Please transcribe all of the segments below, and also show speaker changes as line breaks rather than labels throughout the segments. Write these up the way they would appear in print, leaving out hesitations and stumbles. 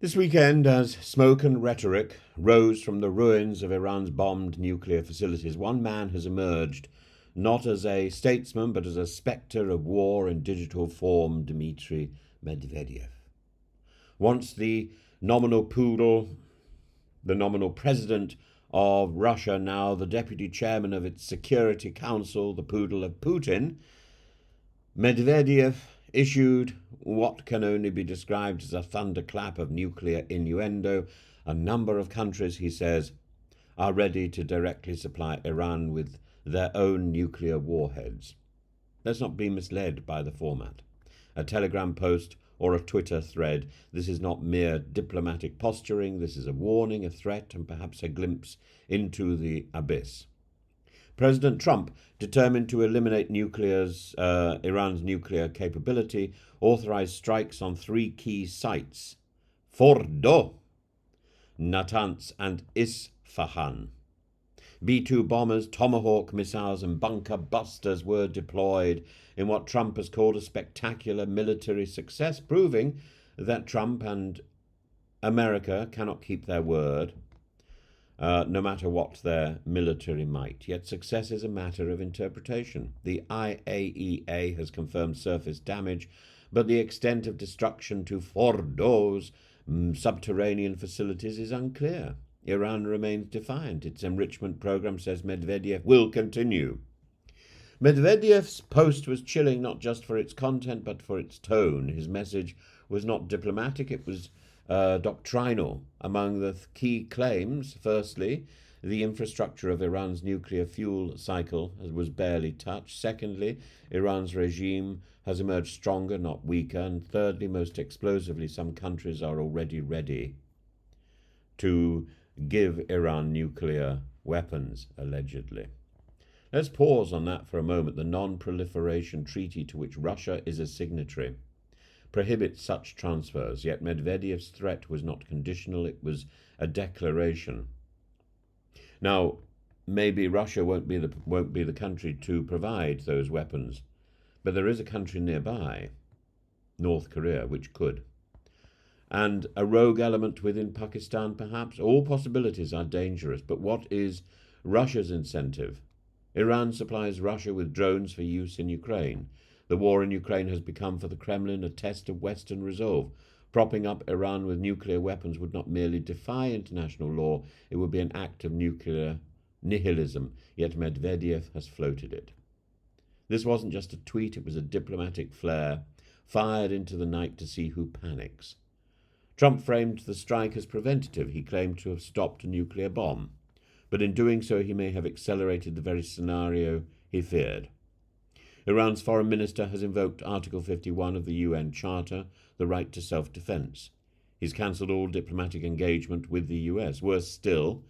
This weekend, as smoke and rhetoric rose from the ruins of Iran's bombed nuclear facilities, one man has emerged, not as a statesman, but as a spectre of war in digital form, Dmitry Medvedev. Once the nominal poodle, the nominal president of Russia, now the deputy chairman of its Security Council, the poodle of Putin, Medvedev issued what can only be described as a thunderclap of nuclear innuendo. A number of countries, he says, are ready to directly supply Iran with their own nuclear warheads. Let's not be misled by the format. A Telegram post or a Twitter thread. This is not mere diplomatic posturing. This is a warning, a threat, and perhaps a glimpse into the abyss. President Trump, determined to eliminate Iran's nuclear capability, authorized strikes on three key sites: Fordo, Natanz, and Isfahan. B-2 bombers, Tomahawk missiles, and bunker busters were deployed in what Trump has called a spectacular military success, proving that Trump and America cannot keep their word, no matter what their military might. Yet success is a matter of interpretation. The IAEA has confirmed surface damage, but the extent of destruction to Fordo's subterranean facilities is unclear. Iran remains defiant. Its enrichment program, says Medvedev, will continue. Medvedev's post was chilling not just for its content but for its tone. His message was not diplomatic, it was doctrinal. Among the key claims, firstly, the infrastructure of Iran's nuclear fuel cycle was barely touched. Secondly, Iran's regime has emerged stronger, not weaker. And thirdly, most explosively, some countries are already ready to give Iran nuclear weapons, allegedly. Let's pause on that for a moment. The Non-Proliferation Treaty, to which Russia is a signatory, prohibits such transfers, yet Medvedev's threat was not conditional, it was a declaration. Now, maybe Russia won't be the country to provide those weapons, but there is a country nearby, North Korea, which could. And a rogue element within Pakistan, perhaps. All possibilities are dangerous, but what is Russia's incentive? Iran supplies Russia with drones for use in Ukraine. The war in Ukraine has become for the Kremlin a test of Western resolve. Propping up Iran with nuclear weapons would not merely defy international law, it would be an act of nuclear nihilism, yet Medvedev has floated it. This wasn't just a tweet, it was a diplomatic flare, fired into the night to see who panics. Trump framed the strike as preventative. He claimed to have stopped a nuclear bomb, but in doing so he may have accelerated the very scenario he feared. Iran's foreign minister has invoked Article 51 of the UN Charter, the right to self-defense. He's cancelled all diplomatic engagement with the US. Worse still,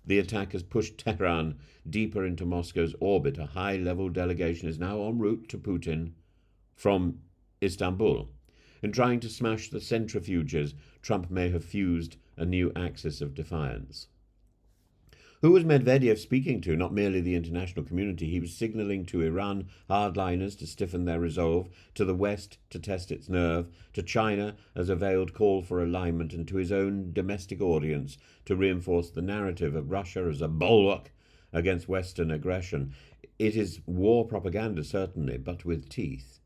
the attack has pushed Tehran deeper into Moscow's orbit. A high-level delegation is now en route to Putin from Istanbul. In trying to smash the centrifuges, Trump may have fused a new axis of defiance. Who was Medvedev speaking to? Not merely the international community. He was signalling to Iran hardliners to stiffen their resolve, to the West to test its nerve, to China as a veiled call for alignment, and to his own domestic audience to reinforce the narrative of Russia as a bulwark against Western aggression. It is war propaganda, certainly, but with teeth.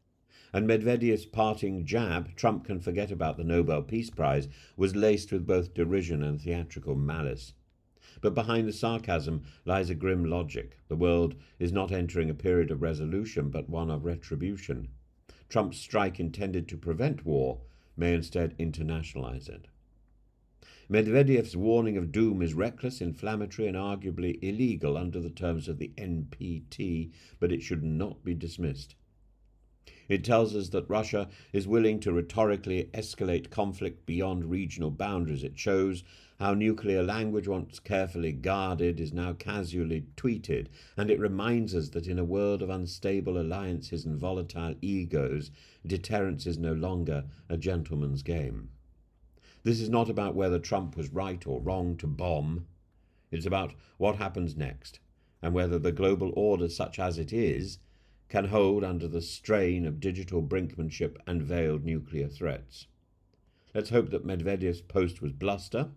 And Medvedev's parting jab, Trump can forget about the Nobel Peace Prize, was laced with both derision and theatrical malice. But behind the sarcasm lies a grim logic. The world is not entering a period of resolution, but one of retribution. Trump's strike intended to prevent war may instead internationalize it. Medvedev's warning of doom is reckless, inflammatory, and arguably illegal under the terms of the NPT, but it should not be dismissed. It tells us that Russia is willing to rhetorically escalate conflict beyond regional boundaries. It shows how nuclear language, once carefully guarded, is now casually tweeted. And it reminds us that in a world of unstable alliances and volatile egos, deterrence is no longer a gentleman's game. This is not about whether Trump was right or wrong to bomb. It's about what happens next, and whether the global order, such as it is, can hold under the strain of digital brinkmanship and veiled nuclear threats. Let's hope that Medvedev's post was bluster,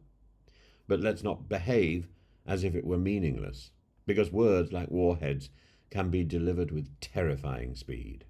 but let's not behave as if it were meaningless, because words, like warheads, can be delivered with terrifying speed.